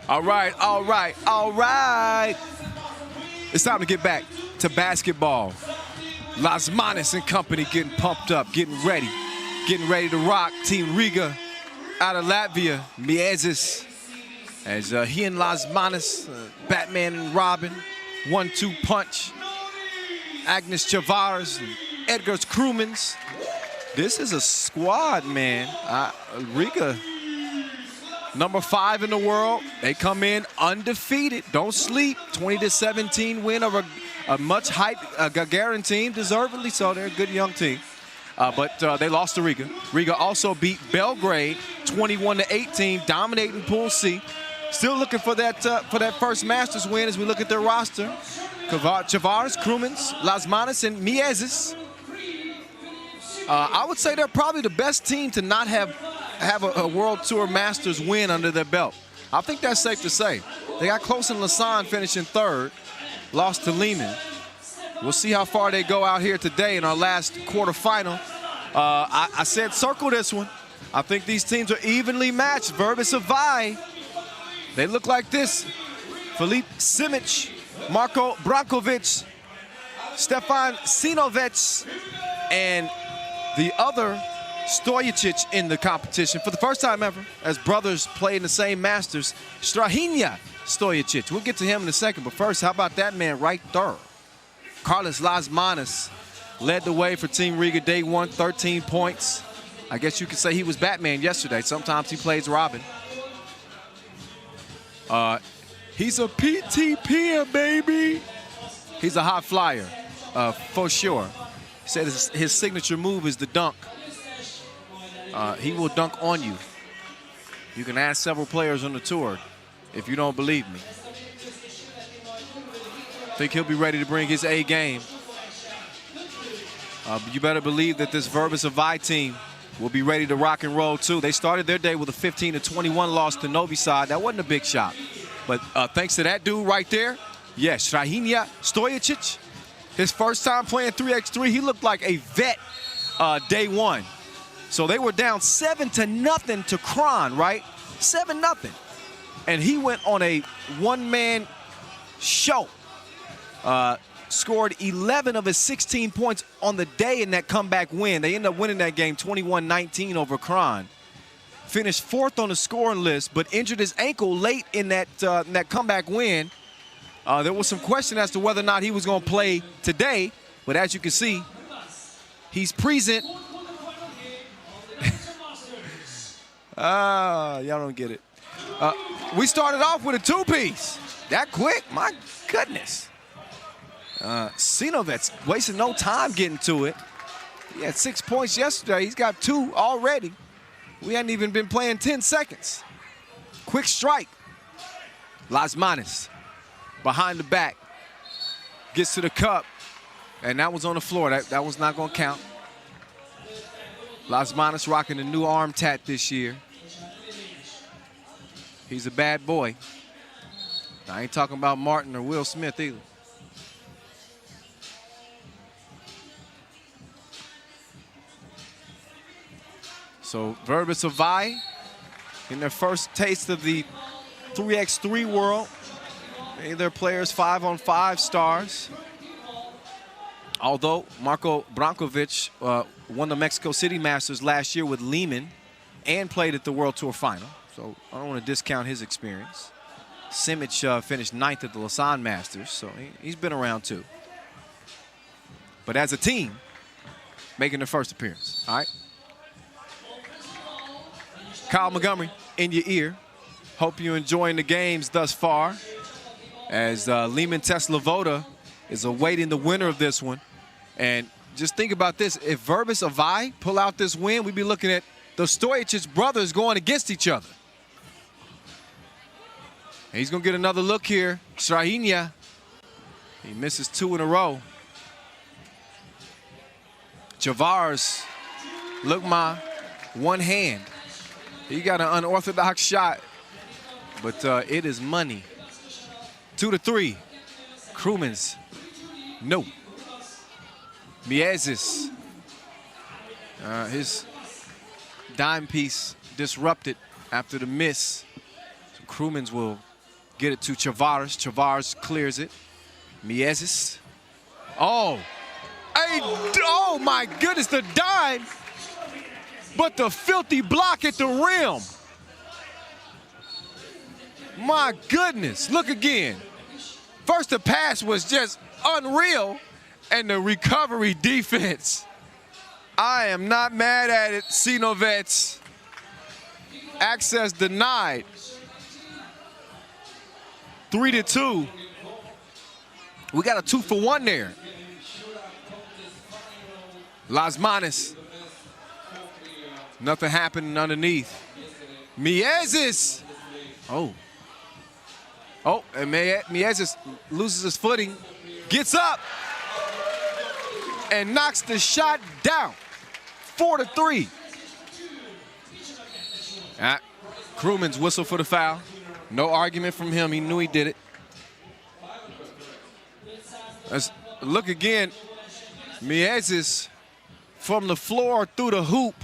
All right, all right, all right. It's time to get back to basketball. Lasmanis and company getting pumped up, getting ready to rock. Team Riga out of Latvia, Miezis, as he and Lasmanis, Batman and Robin, 1-2 punch. Agnes Chavars and Edgar's Krumans. This is a squad, man. Riga, number 5 in the world. They come in undefeated. Don't sleep. 20-17 win over a much hyped Gagarin team, deservedly so. They're a good young team. But they lost to Riga. Riga also beat Belgrade 21-18, dominating Pool C. Still looking for that first Masters win as we look at their roster. Chavars, Krumans, Lasmanis, and Miezis. I would say they're probably the best team to not have a World Tour Masters win under their belt. I think that's safe to say. They got close in Lausanne, finishing 3rd, lost to Lehman. We'll see how far they go out here today in our last quarterfinal. I said circle this one. I think these teams are evenly matched. Vrbas Avai, they look like this. Filip Simic, Marko Brankovic, Stefan Sinovic, and the other Stojicic in the competition for the first time ever as brothers play in the same Masters. Strahinja Stojicic. We'll get to him in a second, but first, how about that man right there? Carlos Lasmanis led the way for Team Riga day 1, 13 points. I guess you could say he was Batman yesterday. Sometimes he plays Robin. He's a PTP, baby. He's a high flyer, for sure. He said his signature move is the dunk. He will dunk on you. You can ask several players on the tour if you don't believe me. I think he'll be ready to bring his A game. But you better believe that this Vrbas Avai team will be ready to rock and roll too. They started their day with a 15-21 loss to Novi Sad. That wasn't a big shot. But thanks to that dude right there, yes, Strahinja Stojicic, his first time playing 3x3, he looked like a vet day 1. So they were down 7-0 to Kron, right? 7-0. And he went on a one-man show. Scored 11 of his 16 points on the day in that comeback win. They ended up winning that game 21-19 over Kron. Finished 4th on the scoring list, but injured his ankle late in that comeback win. There was some question as to whether or not he was going to play today, but as you can see, he's present. Y'all don't get it. We started off with a 2-piece. That quick, my goodness. Sinovic wasting no time getting to it. He had 6 points yesterday. He's got 2 already. We hadn't even been playing 10 seconds. Quick strike. Lasmanis behind the back. Gets to the cup. And that was on the floor. That was not going to count. Lasmanis rocking a new arm tat this year. He's a bad boy. I ain't talking about Martin or Will Smith either. So Vrbas Avai in their first taste of the 3x3 world. Many of their players 5-on-5 stars. Although Marko Brankovic won the Mexico City Masters last year with Lehman and played at the World Tour Final. So I don't want to discount his experience. Simic finished 9th at the Lausanne Masters, so he's been around too. But as a team, making their first appearance, all right? Kyle Montgomery in your ear. Hope you're enjoying the games thus far as Lehman Tesla-Voda is awaiting the winner of this one. And just think about this. If Vrbas Avai pull out this win, we'd be looking at the Stojicic brothers going against each other. And he's going to get another look here. Strahinja, he misses 2 in a row. Chavars, look my one hand. He got an unorthodox shot, but it is money. 2-3. Krumans, no. Miezis, his dime piece disrupted after the miss. So Krumans will Get it to Tavares. Tavares clears it. Miezis. Oh. Hey, oh my goodness, the dime. But the filthy block at the rim. My goodness, look again. First, the pass was just unreal, and the recovery defense. I am not mad at it, Sinovets. Access denied. 3-2. We got a 2-for-1 there. Las Manos. Nothing happening underneath. Miezis. Oh. Oh, and Miezis loses his footing. Gets up. And knocks the shot down. 4-3. Crewman's whistle for the foul. No argument from him. He knew he did it. Let's look again. Miezis from the floor through the hoop.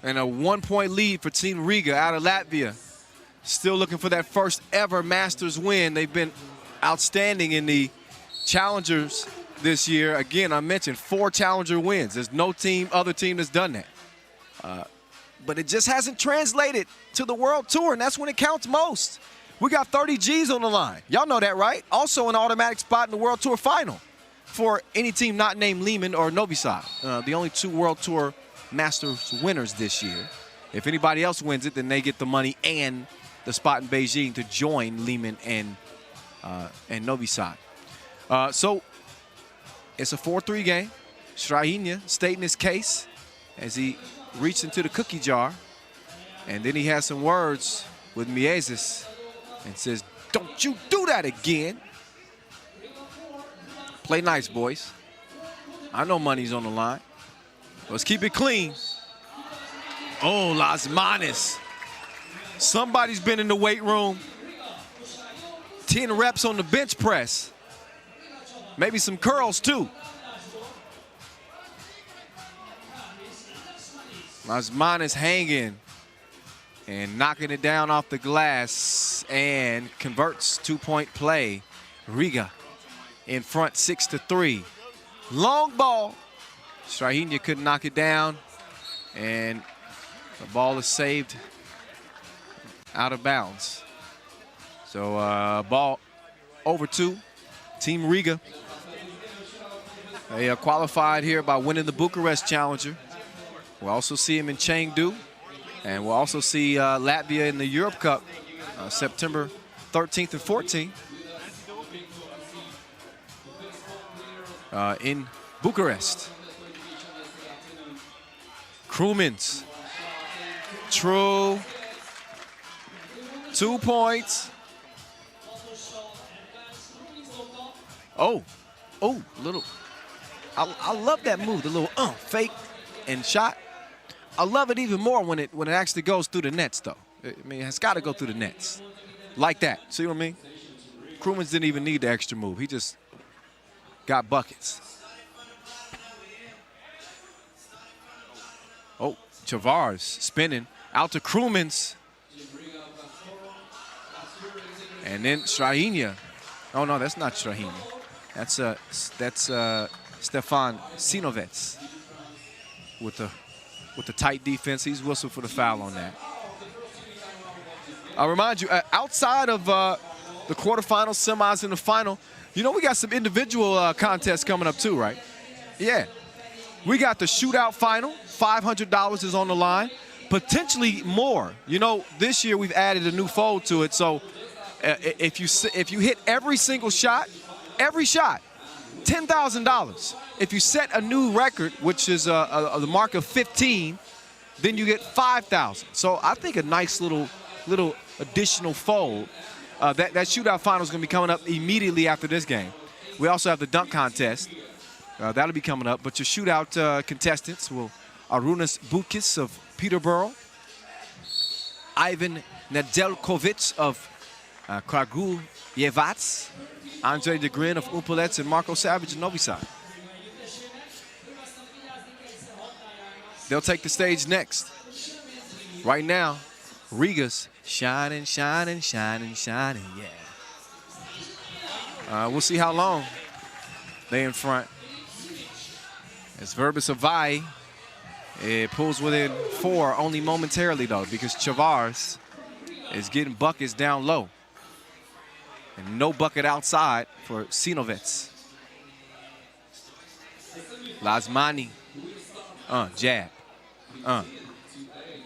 And a 1-point lead for Team Riga out of Latvia. Still looking for that first ever Masters win. They've been outstanding in the Challengers this year. Again, I mentioned 4 Challenger wins. There's no other team that's done that. But it just hasn't translated to the World Tour, and that's when it counts most. We got 30 G's on the line. Y'all know that, right? Also an automatic spot in the World Tour final for any team not named Lehman or Novi Sad. The only 2 World Tour Masters winners this year. If anybody else wins it, then they get the money and the spot in Beijing to join Lehman and Novi Sad. So it's a 4-3 game. Strahinja stating his case as he reached into the cookie jar. And then he has some words with Miezis and says, "Don't you do that again." Play nice, boys. I know money's on the line. Let's keep it clean. Oh, Las Manos. Somebody's been in the weight room. 10 reps on the bench press. Maybe some curls, too. Las Manos hanging and knocking it down off the glass and converts 2-point play. Riga in front 6-3. Long ball. Strahinja couldn't knock it down, and the ball is saved out of bounds. So ball over 2, Team Riga. They qualified here by winning the Bucharest Challenger. We'll also see him in Chengdu, and we'll also see Latvia in the Europe Cup September 13th and 14th in Bucharest. Crewmans. True. 2 points. Oh, little. I love that move, the little fake and shot. I love it even more when it actually goes through the nets, though. I mean, it's got to go through the nets, like that. See what I mean? Crewmans didn't even need the extra move. He just got buckets. Oh, Tavares spinning out to Crewmans. And then Strahinja. Oh no, that's not Strahinja. That's Stefan Sinovets with the tight defense. He's whistled for the foul on that. I'll remind you, outside of the quarterfinals, semis, and the final, you know we got some individual contests coming up too, right? Yeah. We got the shootout final. $500 is on the line. Potentially more. You know, this year we've added a new fold to it. So if you hit every single shot, $10,000. If you set a new record, which is the mark of 15, then you get $5,000. So I think a nice little additional fold. That shootout final is going to be coming up immediately after this game. We also have the dunk contest. That'll be coming up. But your shootout contestants will Arunas Bukis of Peterborough, Ivan Nedeljkovic of Kragujevac, Andre de Grin of Upalets, and Marco Savage of Novi Sad. They'll take the stage next. right now, Riga's shining, shining, shining, shining, yeah. We'll see how long they in front. As Vrbas Avai, it pulls within 4 only momentarily, though, because Chavars is getting buckets down low. And no bucket outside for Sinovets. Lazmani, jab,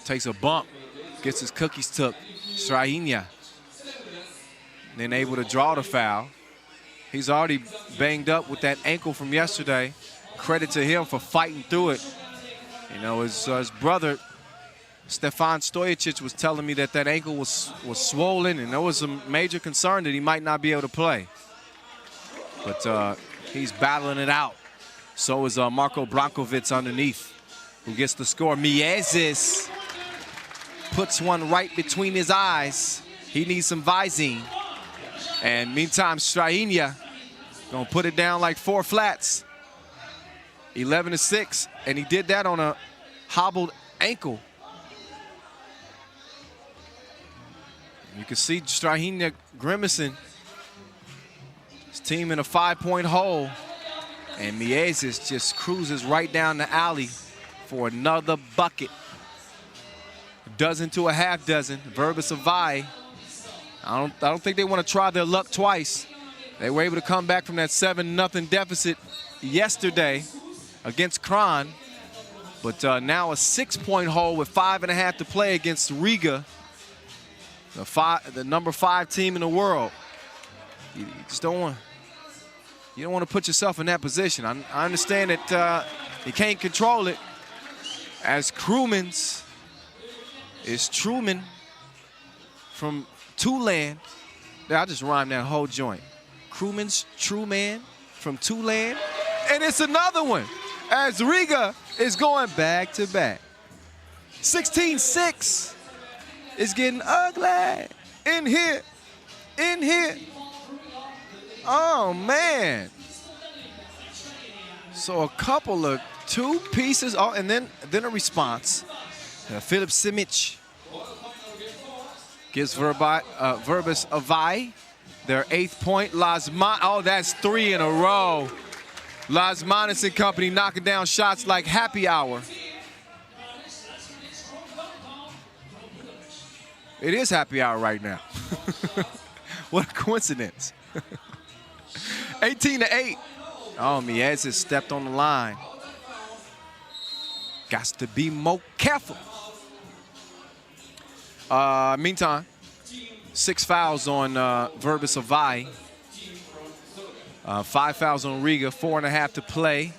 takes a bump, gets his cookies took. Strahinja, then able to draw the foul. He's already banged up with that ankle from yesterday. Credit to him for fighting through it. You know, his brother, Stefan Stojacic, was telling me that ankle was swollen, and there was a major concern that he might not be able to play. But he's battling it out. So is Marko Brankovic underneath, who gets the score. Miezis puts one right between his eyes. He needs some Visine. And meantime, Strahinja gonna put it down like 4 flats. 11-6, and he did that on a hobbled ankle. You can see Strahinja grimacing. His team in a 5-point hole. And Miezis just cruises right down the alley for another bucket. A dozen to a half dozen. Vrbas Avai, I don't think they want to try their luck twice. They were able to come back from that 7-0 deficit yesterday against Kran. But now a 6-point hole with 5.5 to play against Riga, the number 5 team in the world. You just don't want. You don't want to put yourself in that position. I understand that you can't control it. As Crewman's is Truman from Tulane. I just rhymed that whole joint. Crewman's Truman from Tulane. And it's another one as Riga is going back to back. 16-6 is getting ugly in here. In here. Oh, man. So a couple of 2 pieces, and then a response. Filip Simic gives Vrbas Avai their 8th point. That's 3 in a row. Lazmanis and company knocking down shots like happy hour. It is happy hour right now. What a coincidence. 18-8. Oh, Miezis stepped on the line. Got to be more careful. Meantime, 6 fouls on Vrbas Avai. 5 fouls on Riga, 4.5 to play.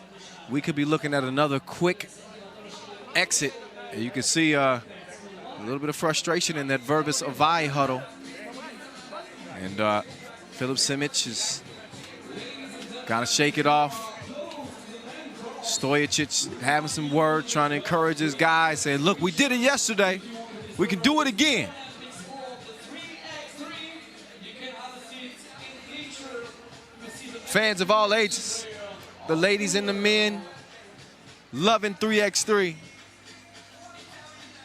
We could be looking at another quick exit. And you can see a little bit of frustration in that Vrbas Avai huddle. And Filip Simic is got to shake it off. Stojacic having some words, trying to encourage his guys, saying, look, we did it yesterday. We can do it again. Fans of all ages, the ladies and the men, loving 3x3.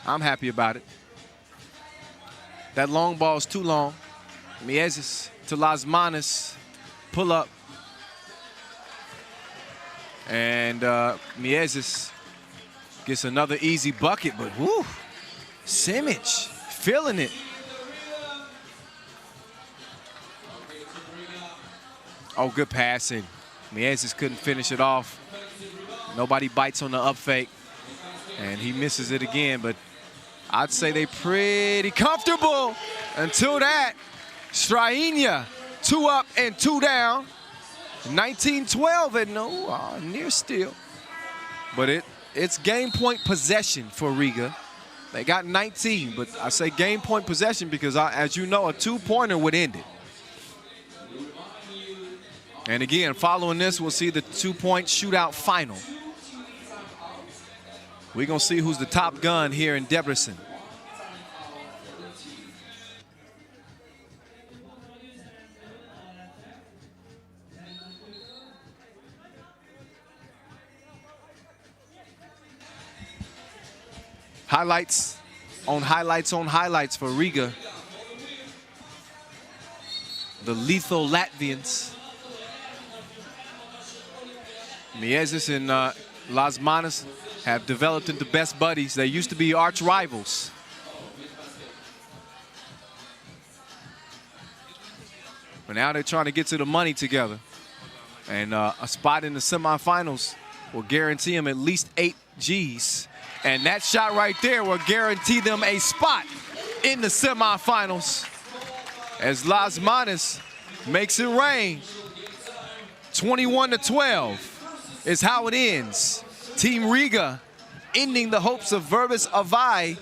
I'm happy about it. That long ball is too long. Miezis to Lazmanis, pull up. And Miezis gets another easy bucket, but whoo, Simic feeling it. Oh, good passing. Miezis couldn't finish it off. Nobody bites on the up fake, and he misses it again, but I'd say they pretty comfortable until that. Strahinja, 2 up and 2 down. 19-12 and no, near steal. But it's game point possession for Riga. They got 19, but I say game point possession because, as you know, a 2-pointer would end it. And again, following this, we'll see the 2-point shootout final. We're going to see who's the top gun here in Debrecen. Highlights on highlights for Riga. The lethal Latvians. Miezis and Lasmanis have developed into best buddies. They used to be arch rivals. But now they're trying to get to the money together. And a spot in the semifinals will guarantee them at least 8 Gs. And that shot right there will guarantee them a spot in the semifinals as Lasmanis makes it rain. 21-12 is how it ends. Team Riga ending the hopes of Vrbas Avai